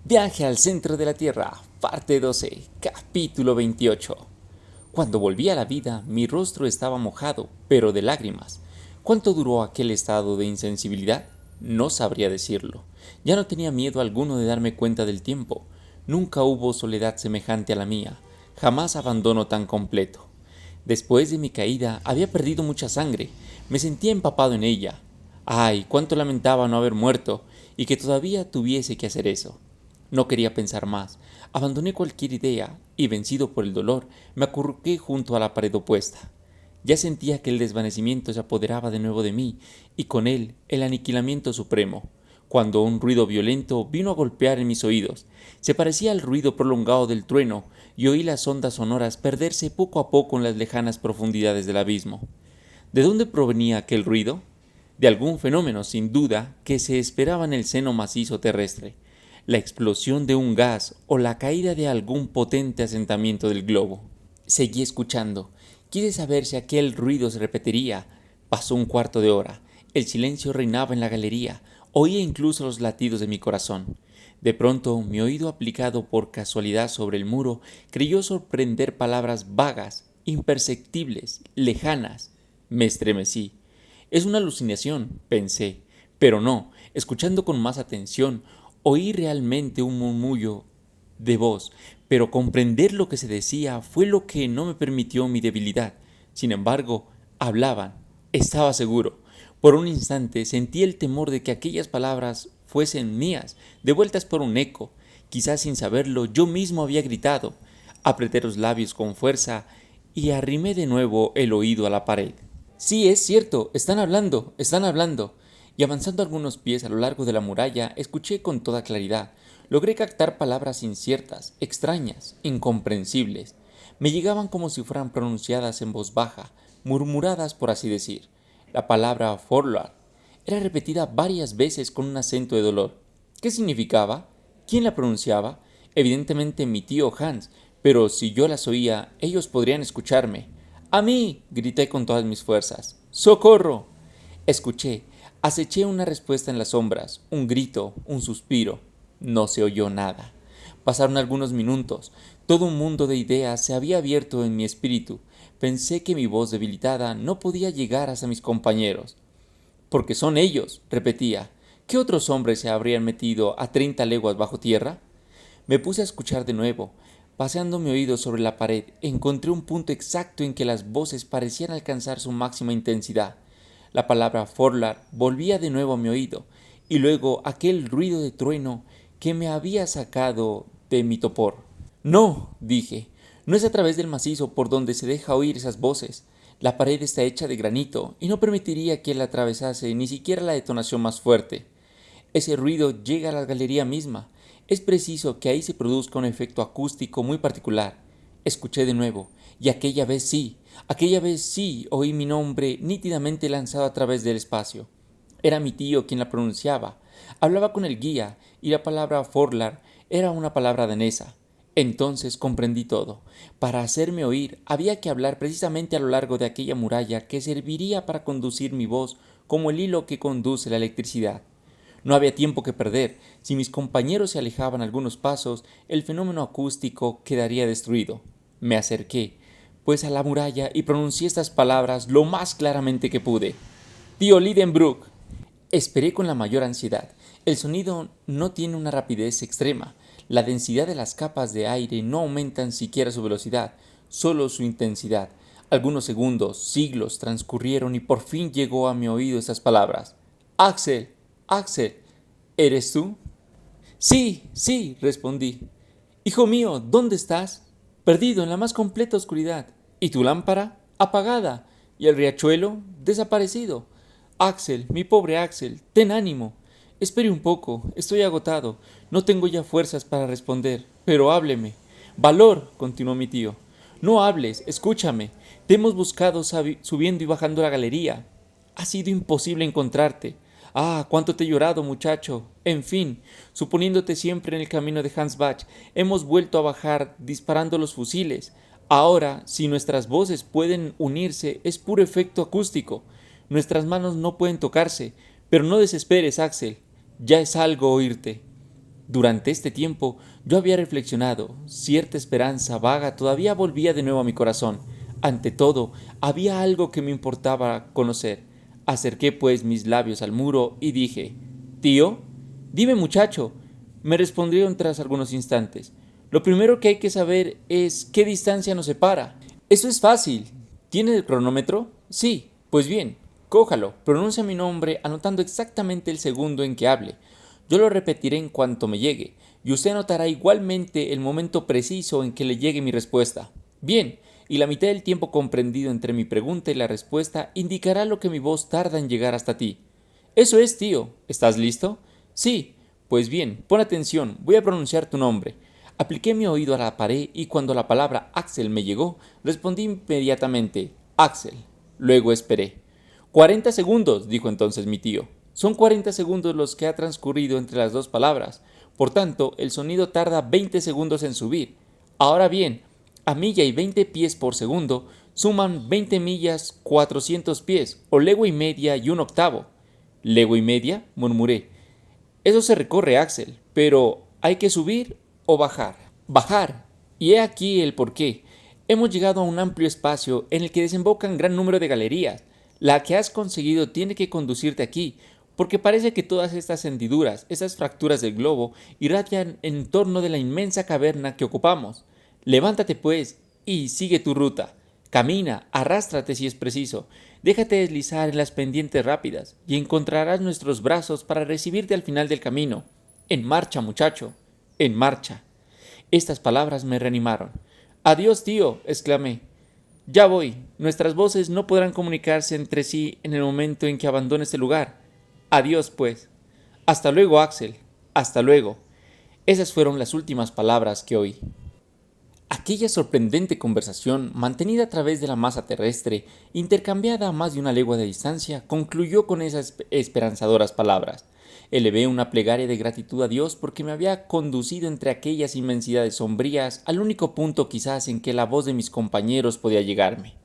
Viaje al centro de la Tierra, parte 12, capítulo 28. Cuando volví a la vida, mi rostro estaba mojado, pero de lágrimas. ¿Cuánto duró aquel estado de insensibilidad? No sabría decirlo. Ya no tenía miedo alguno de darme cuenta del tiempo. Nunca hubo soledad semejante a la mía, jamás abandono tan completo. Después de mi caída había perdido mucha sangre, me sentía empapado en ella. Ay, cuánto lamentaba no haber muerto y que todavía tuviese que hacer eso. No quería pensar más. Abandoné cualquier idea y, vencido por el dolor, me acurruqué junto a la pared opuesta. Ya sentía que el desvanecimiento se apoderaba de nuevo de mí y con él el aniquilamiento supremo, cuando un ruido violento vino a golpear en mis oídos. Se parecía al ruido prolongado del trueno y oí las ondas sonoras perderse poco a poco en las lejanas profundidades del abismo. ¿De dónde provenía aquel ruido? De algún fenómeno, sin duda, que se esperaba en el seno macizo terrestre, la explosión de un gas o la caída de algún potente asentamiento del globo. Seguí escuchando. Quise saber si aquel ruido se repetiría. Pasó un cuarto de hora. El silencio reinaba en la galería. Oía incluso los latidos de mi corazón. De pronto, mi oído aplicado por casualidad sobre el muro creyó sorprender palabras vagas, imperceptibles, lejanas. Me estremecí. Es una alucinación, pensé, pero no, escuchando con más atención, oí realmente un murmullo de voz, pero comprender lo que se decía fue lo que no me permitió mi debilidad. Sin embargo, hablaban, estaba seguro. Por un instante sentí el temor de que aquellas palabras fuesen mías, devueltas por un eco. Quizás sin saberlo, yo mismo había gritado. Apreté los labios con fuerza y arrimé de nuevo el oído a la pared. Sí, es cierto, están hablando, están hablando. Y avanzando algunos pies a lo largo de la muralla, escuché con toda claridad. Logré captar palabras inciertas, extrañas, incomprensibles. Me llegaban como si fueran pronunciadas en voz baja, murmuradas por así decir. La palabra Forlard era repetida varias veces con un acento de dolor. ¿Qué significaba? ¿Quién la pronunciaba? Evidentemente mi tío Hans, pero si yo las oía, ellos podrían escucharme. ¡A mí! Grité con todas mis fuerzas. ¡Socorro! Escuché, aceché una respuesta en las sombras, un grito, un suspiro. No se oyó nada. Pasaron algunos minutos. Todo un mundo de ideas se había abierto en mi espíritu. Pensé que mi voz debilitada no podía llegar hasta mis compañeros. Porque son ellos, repetía. ¿Qué otros hombres se habrían metido a 30 leguas bajo tierra? Me puse a escuchar de nuevo. Paseando mi oído sobre la pared, encontré un punto exacto en que las voces parecían alcanzar su máxima intensidad. La palabra Forlard volvía de nuevo a mi oído, y luego aquel ruido de trueno que me había sacado de mi topor. No, dije, no es a través del macizo por donde se deja oír esas voces. La pared está hecha de granito y no permitiría que la atravesase ni siquiera la detonación más fuerte. Ese ruido llega a la galería misma. Es preciso que ahí se produzca un efecto acústico muy particular. Escuché de nuevo, y aquella vez sí oí mi nombre nítidamente lanzado a través del espacio. Era mi tío quien la pronunciaba. Hablaba con el guía, y la palabra Forlar era una palabra danesa. Entonces comprendí todo. Para hacerme oír había que hablar precisamente a lo largo de aquella muralla que serviría para conducir mi voz como el hilo que conduce la electricidad. No había tiempo que perder. Si mis compañeros se alejaban algunos pasos, el fenómeno acústico quedaría destruido. Me acerqué, pues, a la muralla y pronuncié estas palabras lo más claramente que pude. Tío Lidenbrook. Esperé con la mayor ansiedad. El sonido no tiene una rapidez extrema. La densidad de las capas de aire no aumentan siquiera su velocidad, solo su intensidad. Algunos segundos, siglos transcurrieron y por fin llegó a mi oído estas palabras. Axel, Axel, ¿eres tú? Sí, sí, respondí. Hijo mío, ¿dónde estás? Perdido en la más completa oscuridad. ¿Y tu lámpara? Apagada. ¿Y el riachuelo? Desaparecido. Axel, mi pobre Axel, ten ánimo. Espere un poco, estoy agotado. No tengo ya fuerzas para responder. Pero hábleme. Valor, continuó mi tío. No hables, escúchame. Te hemos buscado subiendo y bajando la galería. Ha sido imposible encontrarte. Ah, cuánto te he llorado, muchacho. En fin, suponiéndote siempre en el camino de Hans Bach, hemos vuelto a bajar disparando los fusiles. Ahora, si nuestras voces pueden unirse, es puro efecto acústico. Nuestras manos no pueden tocarse, pero no desesperes, Axel. Ya es algo oírte. Durante este tiempo yo había reflexionado, cierta esperanza vaga todavía volvía de nuevo a mi corazón. Ante todo, había algo que me importaba conocer. Acerqué pues mis labios al muro y dije, «Tío, dime muchacho». Me respondieron tras algunos instantes. Lo primero que hay que saber es qué distancia nos separa. Eso es fácil. ¿Tiene el cronómetro? Sí. Pues bien, cójalo, pronuncia mi nombre anotando exactamente el segundo en que hable. Yo lo repetiré en cuanto me llegue, y usted anotará igualmente el momento preciso en que le llegue mi respuesta. Bien, y la mitad del tiempo comprendido entre mi pregunta y la respuesta indicará lo que mi voz tarda en llegar hasta ti. Eso es, tío. ¿Estás listo? Sí. Pues bien, pon atención, voy a pronunciar tu nombre. Apliqué mi oído a la pared y cuando la palabra Axel me llegó, respondí inmediatamente, Axel. Luego esperé. 40 segundos, dijo entonces mi tío. Son 40 segundos los que ha transcurrido entre las dos palabras. Por tanto, el sonido tarda 20 segundos en subir. Ahora bien, a milla y 20 pies por segundo suman 20 millas 400 pies, o legua y media y un octavo. ¿Legua y media?, murmuré. Eso se recorre, Axel, pero ¿hay que subir o bajar? Bajar. Y he aquí el porqué. Hemos llegado a un amplio espacio en el que desembocan gran número de galerías. La que has conseguido tiene que conducirte aquí, porque parece que todas estas hendiduras, estas fracturas del globo, irradian en torno de la inmensa caverna que ocupamos. Levántate, pues, y sigue tu ruta. Camina, arrástrate si es preciso, déjate deslizar en las pendientes rápidas, y encontrarás nuestros brazos para recibirte al final del camino. En marcha, muchacho, en marcha. Estas palabras me reanimaron. Adiós, tío, exclamé. Ya voy. Nuestras voces no podrán comunicarse entre sí en el momento en que abandone este lugar. Adiós, pues. Hasta luego, Axel. Hasta luego. Esas fueron las últimas palabras que oí. Aquella sorprendente conversación, mantenida a través de la masa terrestre, intercambiada a más de una legua de distancia, concluyó con esas esperanzadoras palabras. Elevé una plegaria de gratitud a Dios porque me había conducido entre aquellas inmensidades sombrías al único punto quizás en que la voz de mis compañeros podía llegarme.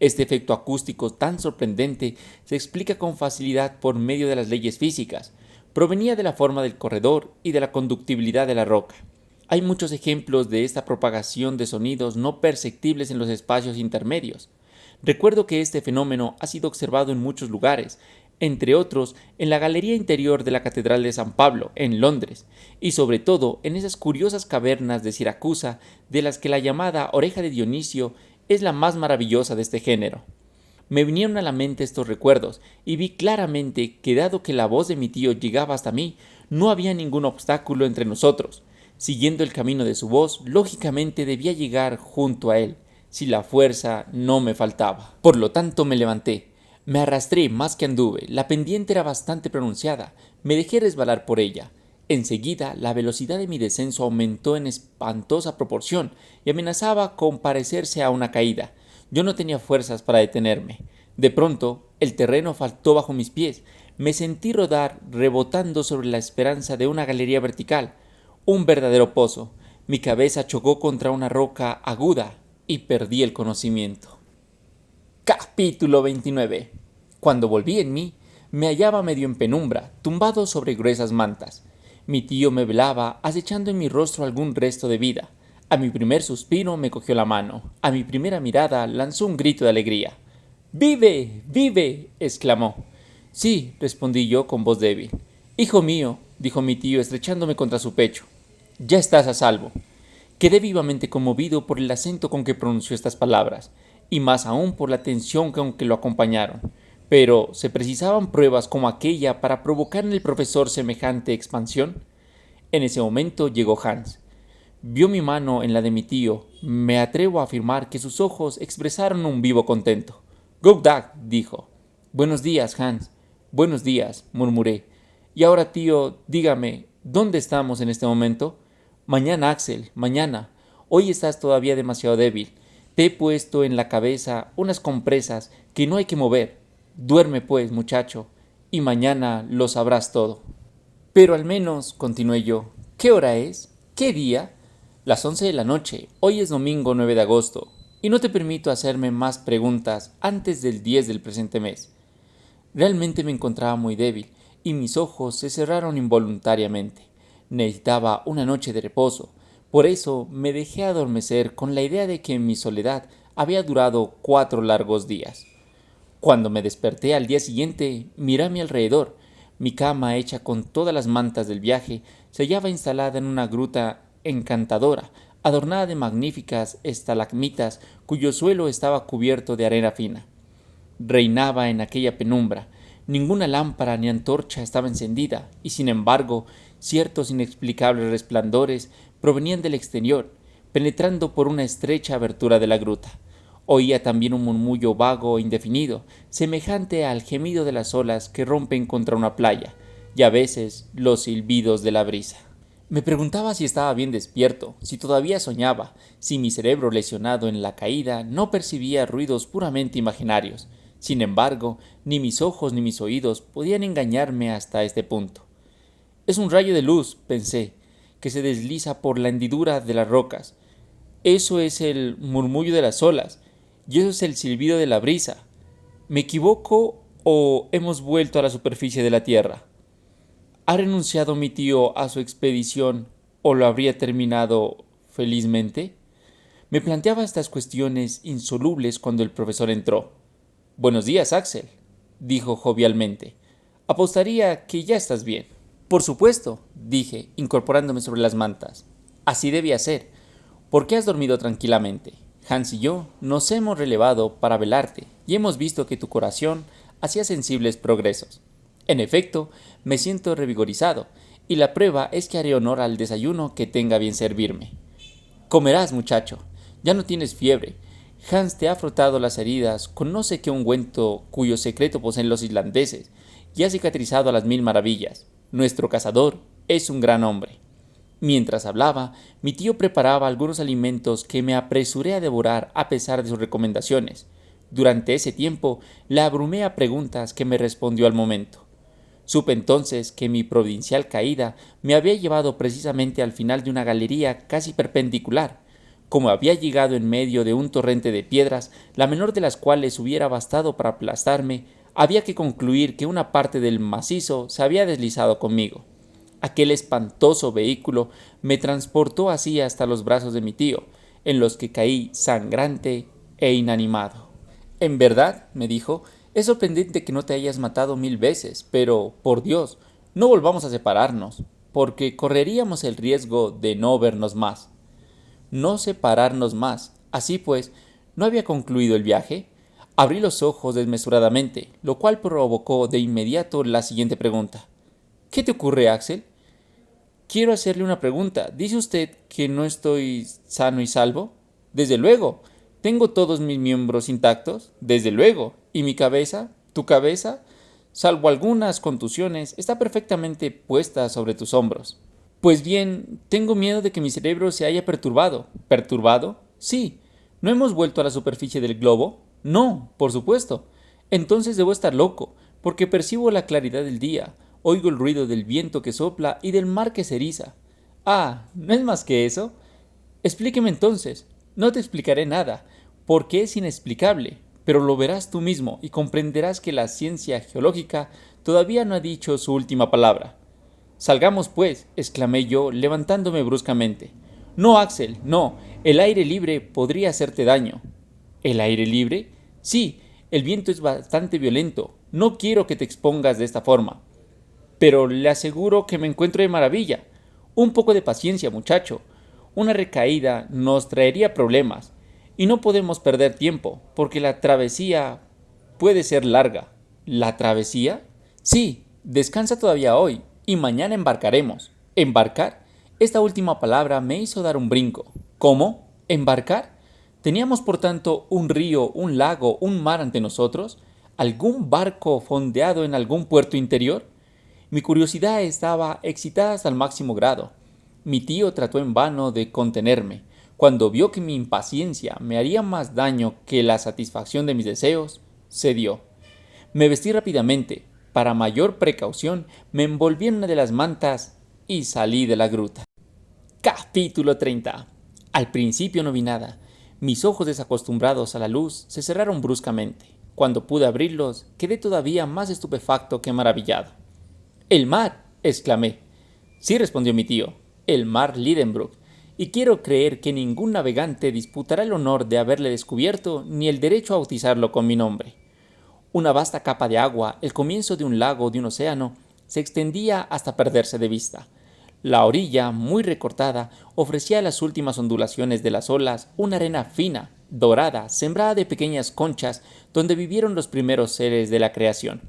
Este efecto acústico tan sorprendente se explica con facilidad por medio de las leyes físicas. Provenía de la forma del corredor y de la conductibilidad de la roca. Hay muchos ejemplos de esta propagación de sonidos no perceptibles en los espacios intermedios. Recuerdo que este fenómeno ha sido observado en muchos lugares, entre otros en la galería interior de la Catedral de San Pablo, en Londres, y sobre todo en esas curiosas cavernas de Siracusa, de las que la llamada Oreja de Dionisio es la más maravillosa de este género. Me vinieron a la mente estos recuerdos y vi claramente que dado que la voz de mi tío llegaba hasta mí, no había ningún obstáculo entre nosotros. Siguiendo el camino de su voz, lógicamente debía llegar junto a él, si la fuerza no me faltaba. Por lo tanto me levanté, me arrastré más que anduve, la pendiente era bastante pronunciada, me dejé resbalar por ella. Enseguida la velocidad de mi descenso aumentó en espantosa proporción y amenazaba con parecerse a una caída. Yo no tenía fuerzas para detenerme. De pronto, el terreno faltó bajo mis pies. Me sentí rodar rebotando sobre la esperanza de una galería vertical. Un verdadero pozo. Mi cabeza chocó contra una roca aguda y perdí el conocimiento. Capítulo 29. Cuando volví en mí, me hallaba medio en penumbra, tumbado sobre gruesas mantas. Mi tío me velaba, acechando en mi rostro algún resto de vida. A mi primer suspiro me cogió la mano. A mi primera mirada lanzó un grito de alegría. ¡Vive! ¡Vive!, exclamó. Sí, respondí yo con voz débil. Hijo mío, dijo mi tío estrechándome contra su pecho. Ya estás a salvo. Quedé vivamente conmovido por el acento con que pronunció estas palabras, y más aún por la tensión con que lo acompañaron. Pero, ¿se precisaban pruebas como aquella para provocar en el profesor semejante expansión? En ese momento llegó Hans. Vio mi mano en la de mi tío. Me atrevo a afirmar que sus ojos expresaron un vivo contento. «Go Dag», dijo. «Buenos días, Hans». «Buenos días», murmuré. «Y ahora, tío, dígame, ¿dónde estamos en este momento?» «Mañana, Axel, mañana. Hoy estás todavía demasiado débil. Te he puesto en la cabeza unas compresas que no hay que mover. Duerme, pues, muchacho, y mañana lo sabrás todo». «Pero al menos», continué yo, «¿qué hora es? ¿Qué día?» «Las 11 de la noche. Hoy es domingo 9 de agosto. Y no te permito hacerme más preguntas antes del 10 del presente mes». Realmente me encontraba muy débil, y mis ojos se cerraron involuntariamente. Necesitaba una noche de reposo. Por eso me dejé adormecer con la idea de que mi soledad había durado 4 largos días. Cuando me desperté al día siguiente, miré a mi alrededor. Mi cama, hecha con todas las mantas del viaje, se hallaba instalada en una gruta encantadora, adornada de magníficas estalagmitas cuyo suelo estaba cubierto de arena fina. Reinaba en aquella penumbra. Ninguna lámpara ni antorcha estaba encendida, y sin embargo, ciertos inexplicables resplandores provenían del exterior, penetrando por una estrecha abertura de la gruta. Oía también un murmullo vago e indefinido, semejante al gemido de las olas que rompen contra una playa, y a veces los silbidos de la brisa. Me preguntaba si estaba bien despierto, si todavía soñaba, si mi cerebro lesionado en la caída no percibía ruidos puramente imaginarios. Sin embargo, ni mis ojos ni mis oídos podían engañarme hasta este punto. Es un rayo de luz, pensé, que se desliza por la hendidura de las rocas. Eso es el murmullo de las olas, y eso es el silbido de la brisa. ¿Me equivoco o hemos vuelto a la superficie de la tierra? ¿Ha renunciado mi tío a su expedición o lo habría terminado felizmente? Me planteaba estas cuestiones insolubles cuando el profesor entró. «Buenos días, Axel», dijo jovialmente. «Apostaría que ya estás bien». «Por supuesto», dije, incorporándome sobre las mantas. «Así debía ser. ¿Por qué has dormido tranquilamente? Hans y yo nos hemos relevado para velarte y hemos visto que tu corazón hacía sensibles progresos. En efecto, me siento revigorizado, y la prueba es que haré honor al desayuno que tenga bien servirme». «Comerás, muchacho. Ya no tienes fiebre. Hans te ha frotado las heridas con no sé qué ungüento cuyo secreto poseen los islandeses, y ha cicatrizado a las 1000 maravillas. Nuestro cazador es un gran hombre». Mientras hablaba, mi tío preparaba algunos alimentos que me apresuré a devorar a pesar de sus recomendaciones. Durante ese tiempo, la abrumé a preguntas que me respondió al momento. Supe entonces que mi providencial caída me había llevado precisamente al final de una galería casi perpendicular. Como había llegado en medio de un torrente de piedras, la menor de las cuales hubiera bastado para aplastarme, había que concluir que una parte del macizo se había deslizado conmigo. Aquel espantoso vehículo me transportó así hasta los brazos de mi tío, en los que caí sangrante e inanimado. «En verdad», me dijo, «es sorprendente que no te hayas matado 1000 veces, pero, por Dios, no volvamos a separarnos, porque correríamos el riesgo de no vernos más». No separarnos más. Así pues, ¿no había concluido el viaje? Abrí los ojos desmesuradamente, lo cual provocó de inmediato la siguiente pregunta. «¿Qué te ocurre, Axel?» «Quiero hacerle una pregunta. ¿Dice usted que no estoy sano y salvo?» «Desde luego. ¿Tengo todos mis miembros intactos?» «Desde luego. ¿Y mi cabeza? ¿Tu cabeza? Salvo algunas contusiones, está perfectamente puesta sobre tus hombros». «Pues bien, tengo miedo de que mi cerebro se haya perturbado». «¿Perturbado?» «Sí. ¿No hemos vuelto a la superficie del globo?» «No, por supuesto». «Entonces debo estar loco, porque percibo la claridad del día. Oigo el ruido del viento que sopla y del mar que se eriza». «Ah, ¿no es más que eso?» «Explíqueme entonces». «No te explicaré nada, porque es inexplicable, pero lo verás tú mismo y comprenderás que la ciencia geológica todavía no ha dicho su última palabra». «Salgamos, pues», exclamé yo, levantándome bruscamente. «No, Axel, no. El aire libre podría hacerte daño». «¿El aire libre?» «Sí, el viento es bastante violento. No quiero que te expongas de esta forma». «Pero le aseguro que me encuentro de maravilla. Un poco de paciencia, muchacho. Una recaída nos traería problemas, y no podemos perder tiempo, porque la travesía puede ser larga». «¿La travesía?» «Sí, descansa todavía hoy, y mañana embarcaremos». «¿Embarcar?» Esta última palabra me hizo dar un brinco. «¿Cómo? ¿Embarcar?» ¿Teníamos por tanto un río, un lago, un mar ante nosotros? ¿Algún barco fondeado en algún puerto interior? Mi curiosidad estaba excitada hasta el máximo grado. Mi tío trató en vano de contenerme. Cuando vio que mi impaciencia me haría más daño que la satisfacción de mis deseos, cedió. Me vestí rápidamente. Para mayor precaución, me envolví en una de las mantas y salí de la gruta. Capítulo 30. Al principio no vi nada. Mis ojos desacostumbrados a la luz se cerraron bruscamente. Cuando pude abrirlos, quedé todavía más estupefacto que maravillado. «¡El mar!», exclamé. Sí, respondió mi tío, el mar Lidenbrock, y quiero creer que ningún navegante disputará el honor de haberle descubierto ni el derecho a bautizarlo con mi nombre. Una vasta capa de agua, el comienzo de un lago o de un océano, se extendía hasta perderse de vista. La orilla, muy recortada, ofrecía a las últimas ondulaciones de las olas una arena fina, dorada, sembrada de pequeñas conchas, donde vivieron los primeros seres de la creación.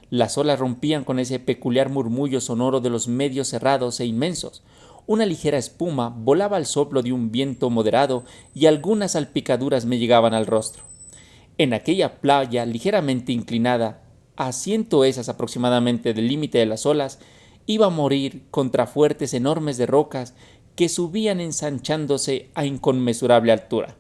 Las olas rompían con ese peculiar murmullo sonoro de los medios cerrados e inmensos. Una ligera espuma volaba al soplo de un viento moderado y algunas salpicaduras me llegaban al rostro. En aquella playa ligeramente inclinada, a 100 toesas aproximadamente del límite de las olas, iba a morir contra fuertes enormes de rocas que subían ensanchándose a inconmensurable altura.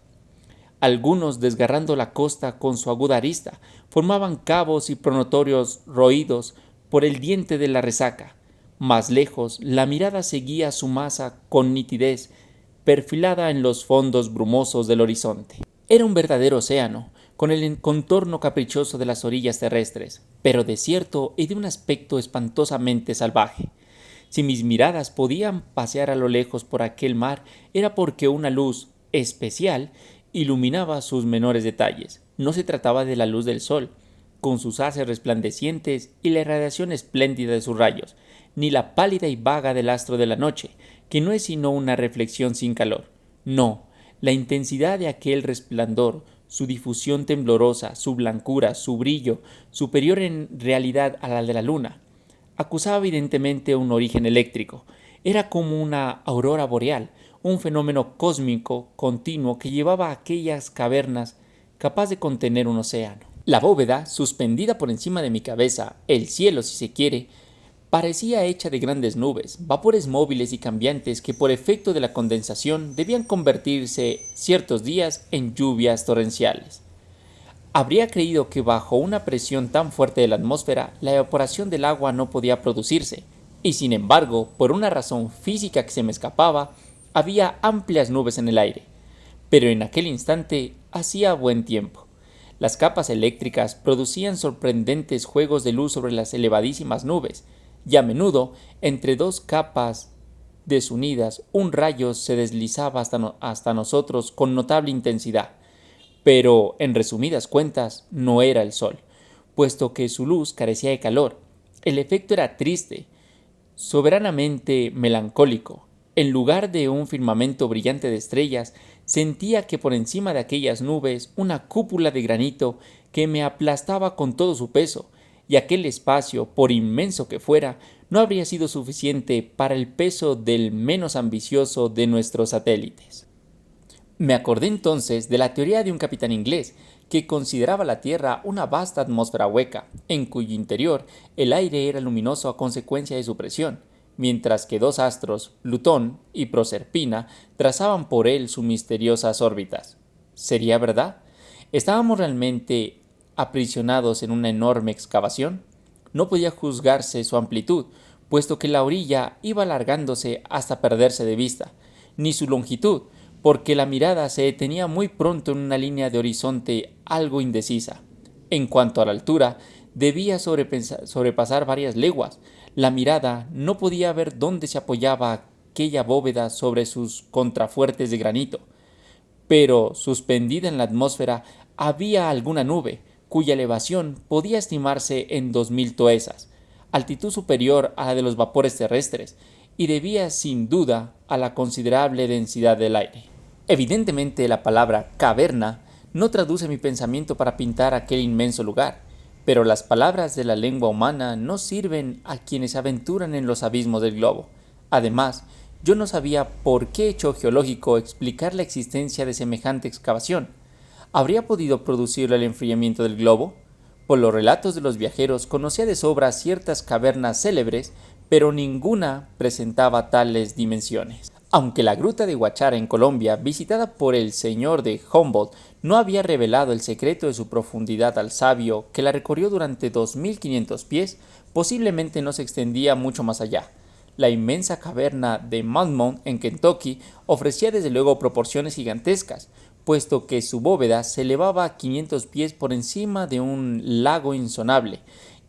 Algunos, desgarrando la costa con su aguda arista, formaban cabos y promontorios roídos por el diente de la resaca. Más lejos, la mirada seguía su masa con nitidez, perfilada en los fondos brumosos del horizonte. Era un verdadero océano, con el contorno caprichoso de las orillas terrestres, pero desierto y de un aspecto espantosamente salvaje. Si mis miradas podían pasear a lo lejos por aquel mar, era porque una luz especial iluminaba sus menores detalles. No se trataba de la luz del sol, con sus haces resplandecientes y la irradiación espléndida de sus rayos, ni la pálida y vaga del astro de la noche, que no es sino una reflexión sin calor. No, la intensidad de aquel resplandor, su difusión temblorosa, su blancura, su brillo, superior en realidad a la de la luna, acusaba evidentemente un origen eléctrico. Era como una aurora boreal, un fenómeno cósmico continuo que llevaba a aquellas cavernas capaz de contener un océano. La bóveda, suspendida por encima de mi cabeza, el cielo si se quiere, parecía hecha de grandes nubes, vapores móviles y cambiantes que por efecto de la condensación debían convertirse ciertos días en lluvias torrenciales. Habría creído que bajo una presión tan fuerte de la atmósfera la evaporación del agua no podía producirse, y sin embargo, por una razón física que se me escapaba, había amplias nubes en el aire. Pero en aquel instante hacía buen tiempo. Las capas eléctricas producían sorprendentes juegos de luz sobre las elevadísimas nubes, y a menudo, entre dos capas desunidas, un rayo se deslizaba hasta nosotros con notable intensidad. Pero, en resumidas cuentas, no era el sol, puesto que su luz carecía de calor. El efecto era triste, soberanamente melancólico. En lugar de un firmamento brillante de estrellas, sentía que por encima de aquellas nubes una cúpula de granito que me aplastaba con todo su peso, y aquel espacio, por inmenso que fuera, no habría sido suficiente para el peso del menos ambicioso de nuestros satélites. Me acordé entonces de la teoría de un capitán inglés que consideraba la Tierra una vasta atmósfera hueca, en cuyo interior el aire era luminoso a consecuencia de su presión, mientras que dos astros, Plutón y Proserpina, trazaban por él sus misteriosas órbitas. ¿Sería verdad? ¿Estábamos realmente aprisionados en una enorme excavación? No podía juzgarse su amplitud, puesto que la orilla iba alargándose hasta perderse de vista, ni su longitud, porque la mirada se detenía muy pronto en una línea de horizonte algo indecisa. En cuanto a la altura, debía sobrepasar varias leguas. La mirada no podía ver dónde se apoyaba aquella bóveda sobre sus contrafuertes de granito. Pero, suspendida en la atmósfera, había alguna nube, cuya elevación podía estimarse en 2000 toesas, altitud superior a la de los vapores terrestres, y debía sin duda a la considerable densidad del aire. Evidentemente la palabra caverna no traduce mi pensamiento para pintar aquel inmenso lugar, pero las palabras de la lengua humana no sirven a quienes se aventuran en los abismos del globo. Además, yo no sabía por qué hecho geológico explicar la existencia de semejante excavación. ¿Habría podido producirlo el enfriamiento del globo? Por los relatos de los viajeros conocía de sobra ciertas cavernas célebres, pero ninguna presentaba tales dimensiones. Aunque la gruta de Huachara en Colombia, visitada por el señor de Humboldt, no había revelado el secreto de su profundidad al sabio que la recorrió durante 2500 pies, posiblemente no se extendía mucho más allá. La inmensa caverna de Mammoth en Kentucky ofrecía desde luego proporciones gigantescas, puesto que su bóveda se elevaba a 500 pies por encima de un lago insonable,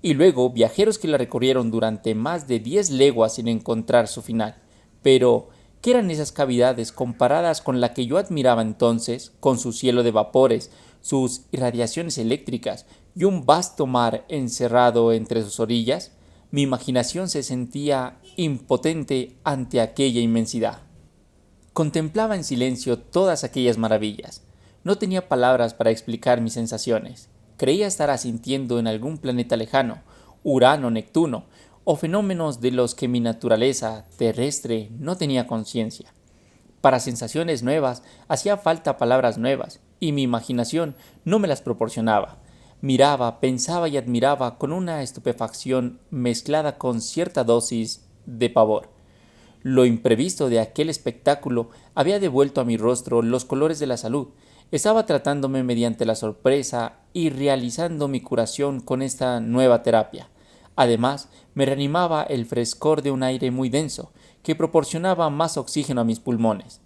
y luego viajeros que la recorrieron durante más de 10 leguas sin encontrar su final. Pero, ¿qué eran esas cavidades comparadas con la que yo admiraba entonces, con su cielo de vapores, sus irradiaciones eléctricas y un vasto mar encerrado entre sus orillas? Mi imaginación se sentía impotente ante aquella inmensidad. Contemplaba en silencio todas aquellas maravillas. No tenía palabras para explicar mis sensaciones. Creía estar asintiendo en algún planeta lejano, Urano, Neptuno, o fenómenos de los que mi naturaleza terrestre no tenía conciencia. Para sensaciones nuevas hacía falta palabras nuevas, y mi imaginación no me las proporcionaba. Miraba, pensaba y admiraba con una estupefacción mezclada con cierta dosis de pavor. Lo imprevisto de aquel espectáculo había devuelto a mi rostro los colores de la salud. Estaba tratándome mediante la sorpresa y realizando mi curación con esta nueva terapia. Además, me reanimaba el frescor de un aire muy denso, que proporcionaba más oxígeno a mis pulmones.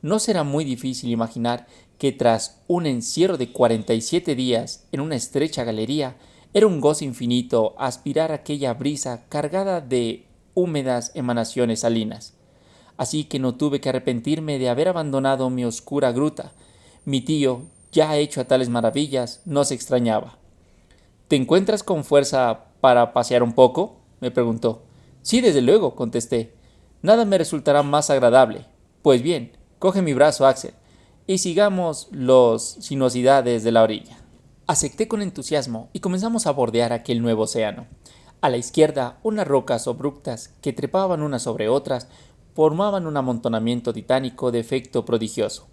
No será muy difícil imaginar que tras un encierro de 47 días en una estrecha galería, era un gozo infinito aspirar aquella brisa cargada de húmedas emanaciones salinas. Así que no tuve que arrepentirme de haber abandonado mi oscura gruta. Mi tío, ya hecho a tales maravillas, no se extrañaba. ¿Te encuentras con fuerza para pasear un poco?, me preguntó. Sí, desde luego, contesté. Nada me resultará más agradable. Pues bien, coge mi brazo, Axel, y sigamos los sinuosidades de la orilla. Acepté con entusiasmo y comenzamos a bordear aquel nuevo océano. A la izquierda, unas rocas abruptas que trepaban unas sobre otras formaban un amontonamiento titánico de efecto prodigioso.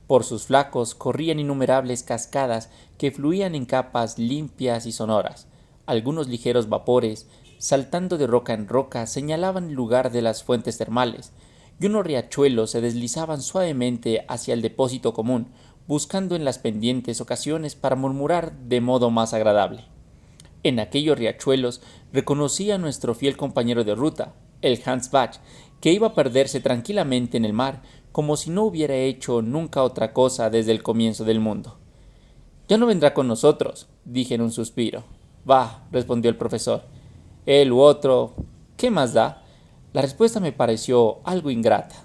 Por sus flancos corrían innumerables cascadas que fluían en capas limpias y sonoras. Algunos ligeros vapores, saltando de roca en roca, señalaban el lugar de las fuentes termales, y unos riachuelos se deslizaban suavemente hacia el depósito común, buscando en las pendientes ocasiones para murmurar de modo más agradable. En aquellos riachuelos reconocí a nuestro fiel compañero de ruta, el Hans Bach, que iba a perderse tranquilamente en el mar, como si no hubiera hecho nunca otra cosa desde el comienzo del mundo. «Ya no vendrá con nosotros», dije en un suspiro. «Bah», respondió el profesor. «Él u otro, ¿qué más da?». La respuesta me pareció algo ingrata.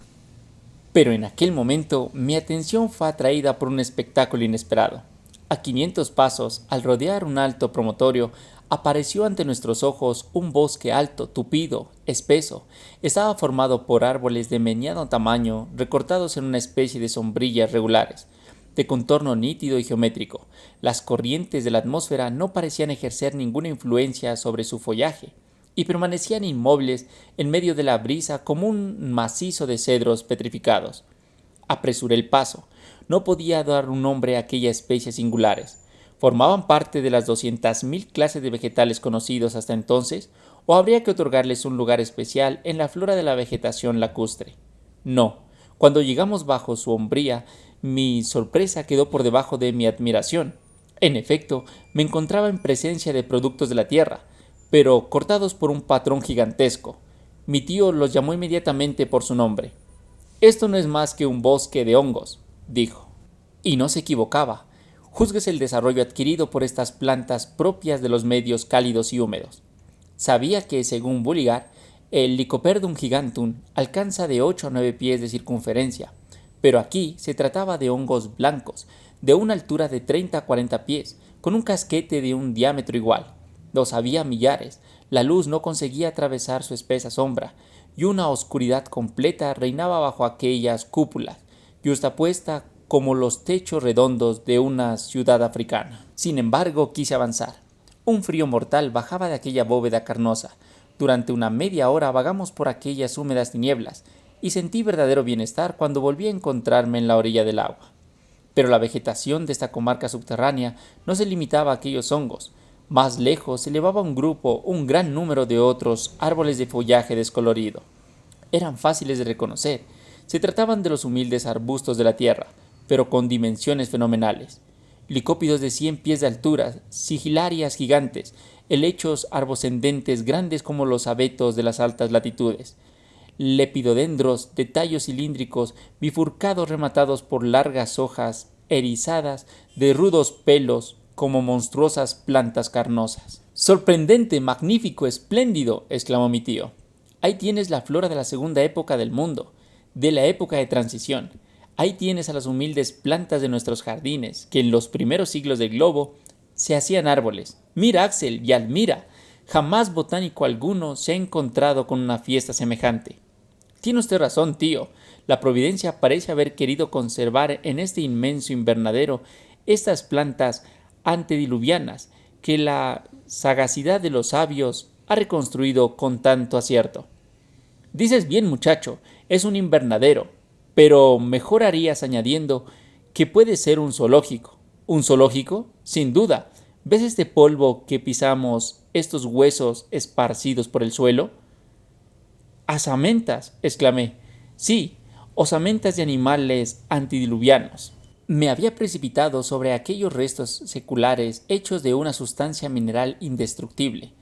Pero en aquel momento mi atención fue atraída por un espectáculo inesperado. A 500 pasos, al rodear un alto promontorio, apareció ante nuestros ojos un bosque alto, tupido, espeso. Estaba formado por árboles de mediano tamaño, recortados en una especie de sombrillas regulares, de contorno nítido y geométrico. Las corrientes de la atmósfera no parecían ejercer ninguna influencia sobre su follaje, y permanecían inmóviles en medio de la brisa como un macizo de cedros petrificados. Apresuré el paso. No podía dar un nombre a aquellas especies singulares. ¿Formaban parte de las 200.000 clases de vegetales conocidos hasta entonces, o habría que otorgarles un lugar especial en la flora de la vegetación lacustre? No. Cuando llegamos bajo su hombría, mi sorpresa quedó por debajo de mi admiración. En efecto, me encontraba en presencia de productos de la tierra, pero cortados por un patrón gigantesco. Mi tío los llamó inmediatamente por su nombre. «Esto no es más que un bosque de hongos», dijo. Y no se equivocaba. Júzguese el desarrollo adquirido por estas plantas propias de los medios cálidos y húmedos. Sabía que, según Bulligar, el Lycoperdum gigantum alcanza de 8 a 9 pies de circunferencia, pero aquí se trataba de hongos blancos, de una altura de 30 a 40 pies, con un casquete de un diámetro igual. Los había millares, la luz no conseguía atravesar su espesa sombra, y una oscuridad completa reinaba bajo aquellas cúpulas, yuxtapuesta como los techos redondos de una ciudad africana. Sin embargo, quise avanzar. Un frío mortal bajaba de aquella bóveda carnosa. Durante una media hora vagamos por aquellas húmedas tinieblas, y sentí verdadero bienestar cuando volví a encontrarme en la orilla del agua. Pero la vegetación de esta comarca subterránea no se limitaba a aquellos hongos. Más lejos se elevaba un gran número de otros árboles de follaje descolorido. Eran fáciles de reconocer. Se trataban de los humildes arbustos de la tierra, pero con dimensiones fenomenales. Licópidos de 100 pies de altura, sigilarias gigantes, helechos arboscendentes grandes como los abetos de las altas latitudes, lepidodendros de tallos cilíndricos bifurcados rematados por largas hojas erizadas de rudos pelos como monstruosas plantas carnosas. Sorprendente, magnífico, espléndido, exclamó mi tío. Ahí tienes la flora de la segunda época del mundo, de la época de transición. Ahí tienes a las humildes plantas de nuestros jardines, que en los primeros siglos del globo se hacían árboles. Mira, Axel, y admira. Jamás botánico alguno se ha encontrado con una fiesta semejante. Tiene usted razón, tío. La providencia parece haber querido conservar en este inmenso invernadero estas plantas antediluvianas que la sagacidad de los sabios ha reconstruido con tanto acierto. Dices bien, muchacho, es un invernadero, pero mejor harías añadiendo que puede ser un zoológico. ¿Un zoológico? Sin duda. ¿Ves este polvo que pisamos, estos huesos esparcidos por el suelo? —¡Osamentas! —exclamé. —Sí, osamentas de animales antediluvianos. Me había precipitado sobre aquellos restos seculares hechos de una sustancia mineral indestructible.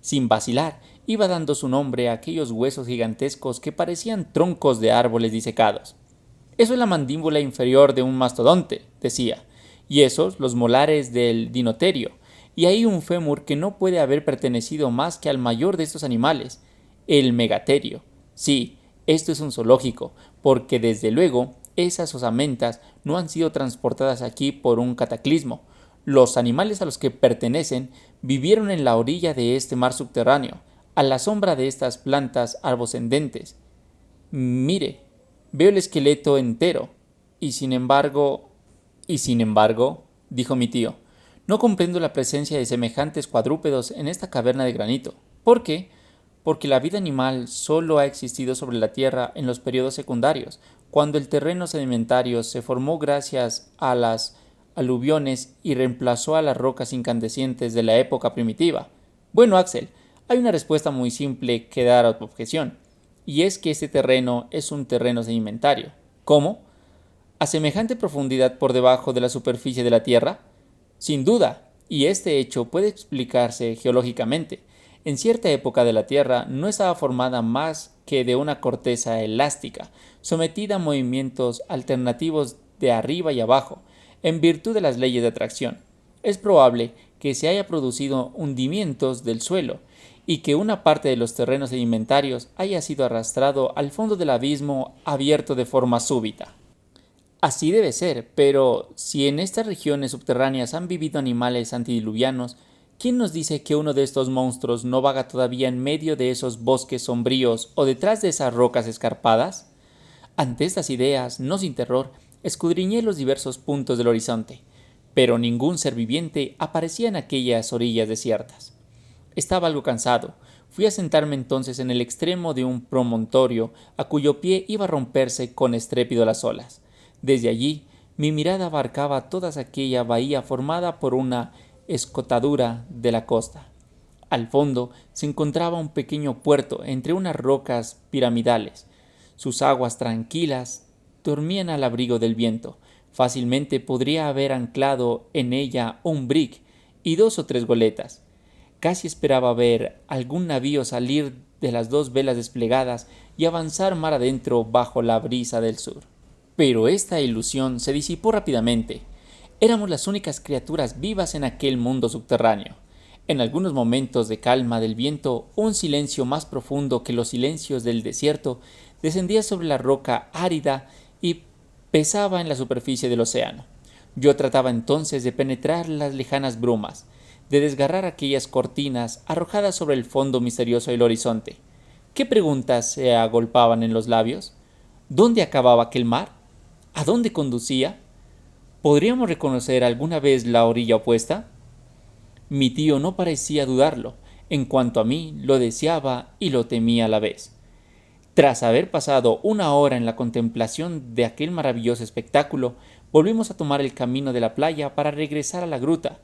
Sin vacilar, iba dando su nombre a aquellos huesos gigantescos que parecían troncos de árboles disecados. Eso es la mandíbula inferior de un mastodonte, decía, y esos los molares del dinoterio, y hay un fémur que no puede haber pertenecido más que al mayor de estos animales, el megaterio. Sí, esto es un zoológico, porque desde luego esas osamentas no han sido transportadas aquí por un cataclismo. Los animales a los que pertenecen vivieron en la orilla de este mar subterráneo, a la sombra de estas plantas arboscendentes. Mire, veo el esqueleto entero, y sin embargo, dijo mi tío, no comprendo la presencia de semejantes cuadrúpedos en esta caverna de granito. ¿Por qué? Porque la vida animal solo ha existido sobre la Tierra en los periodos secundarios, cuando el terreno sedimentario se formó gracias a las aluviones y reemplazó a las rocas incandescentes de la época primitiva. Bueno, Axel, hay una respuesta muy simple que dar a tu objeción, y es que este terreno es un terreno sedimentario. ¿Cómo? ¿A semejante profundidad por debajo de la superficie de la Tierra? Sin duda, y este hecho puede explicarse geológicamente. En cierta época de la Tierra no estaba formada más que de una corteza elástica, sometida a movimientos alternativos de arriba y abajo, en virtud de las leyes de atracción. Es probable que se haya producido hundimientos del suelo y que una parte de los terrenos sedimentarios haya sido arrastrado al fondo del abismo abierto de forma súbita. Así debe ser, pero si en estas regiones subterráneas han vivido animales antediluvianos, ¿quién nos dice que uno de estos monstruos no vaga todavía en medio de esos bosques sombríos o detrás de esas rocas escarpadas? Ante estas ideas, no sin terror, escudriñé los diversos puntos del horizonte, pero ningún ser viviente aparecía en aquellas orillas desiertas. Estaba algo cansado. Fui a sentarme entonces en el extremo de un promontorio a cuyo pie iba a romperse con estrépito las olas. Desde allí, mi mirada abarcaba toda aquella bahía formada por una escotadura de la costa. Al fondo se encontraba un pequeño puerto entre unas rocas piramidales. Sus aguas tranquilas dormían al abrigo del viento. Fácilmente podría haber anclado en ella un brick y 2 o 3 goletas. Casi esperaba ver algún navío salir de las 2 velas desplegadas y avanzar mar adentro bajo la brisa del sur. Pero esta ilusión se disipó rápidamente. Éramos las únicas criaturas vivas en aquel mundo subterráneo. En algunos momentos de calma del viento, un silencio más profundo que los silencios del desierto descendía sobre la roca árida y pesaba en la superficie del océano. Yo trataba entonces de penetrar las lejanas brumas, de desgarrar aquellas cortinas arrojadas sobre el fondo misterioso del horizonte. ¿Qué preguntas se agolpaban en los labios? ¿Dónde acababa aquel mar? ¿A dónde conducía? ¿Podríamos reconocer alguna vez la orilla opuesta? Mi tío no parecía dudarlo. En cuanto a mí, lo deseaba y lo temía a la vez. Tras haber pasado 1 hora en la contemplación de aquel maravilloso espectáculo, volvimos a tomar el camino de la playa para regresar a la gruta,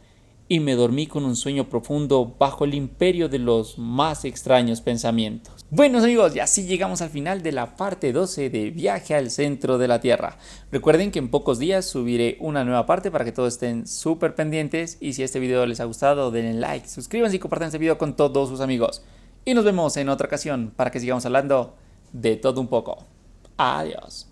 y me dormí con un sueño profundo bajo el imperio de los más extraños pensamientos. Bueno amigos, y así llegamos al final de la parte 12 de Viaje al Centro de la Tierra. Recuerden que en pocos días subiré una nueva parte para que todos estén súper pendientes, y si este video les ha gustado denle like, suscríbanse y compartan este video con todos sus amigos. Y nos vemos en otra ocasión para que sigamos hablando de todo un poco. Adiós.